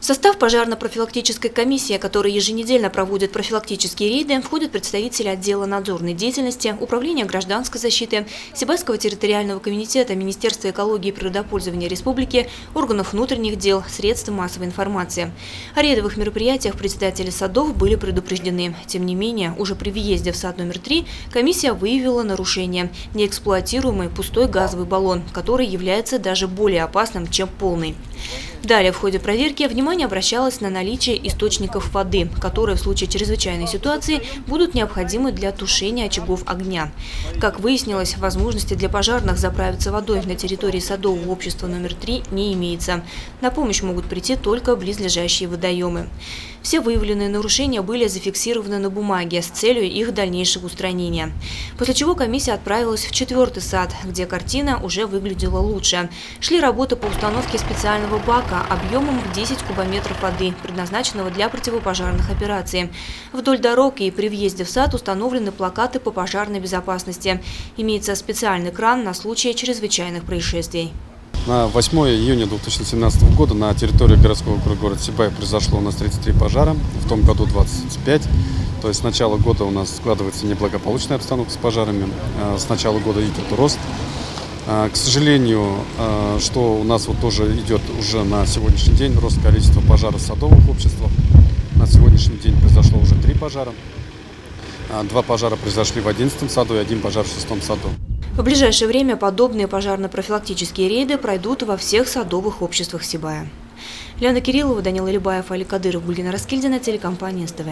В состав пожарно-профилактической комиссии, которая еженедельно проводит профилактические рейды, входят представители отдела надзорной деятельности, Управления гражданской защиты, Сибайского территориального комитета, Министерства экологии и природопользования республики, органов внутренних дел, средств массовой информации. О рейдовых мероприятиях председатели садов были предупреждены. Тем не менее, уже при въезде в сад номер 3 комиссия выявила нарушение – неэксплуатируемый пустой газовый баллон, который является даже более опасным, чем полный. Далее в ходе проверки внимание обращалось на наличие источников воды, которые в случае чрезвычайной ситуации будут необходимы для тушения очагов огня. Как выяснилось, возможности для пожарных заправиться водой на территории садового общества номер 3 не имеется. На помощь могут прийти только близлежащие водоемы. Все выявленные нарушения были зафиксированы на бумаге с целью их дальнейшего устранения. После чего комиссия отправилась в 4-й сад, где картина уже выглядела лучше. Шли работы по установке специального бака объемом в 10 кубометров воды, предназначенного для противопожарных операций. Вдоль дорог и при въезде в сад установлены плакаты по пожарной безопасности. Имеется специальный кран на случай чрезвычайных происшествий. На 8 июня 2017 года на территории городского округа города Сибай произошло у нас 33 пожара, в том году 25. То есть с начала года у нас складывается неблагополучная обстановка с пожарами, с начала года идет рост. К сожалению, что у нас вот тоже идет уже на сегодняшний день рост количества пожаров в садовых обществах. На сегодняшний день произошло уже 3 пожара. 2 пожара произошли в 11-м саду и 1 пожар в 6-м саду. В ближайшее время подобные пожарно-профилактические рейды пройдут во всех садовых обществах Сибая. Лена Кириллова, Данила Либаев, Али Кадыров, Гульгина Раскильдина, телекомпания СТВ.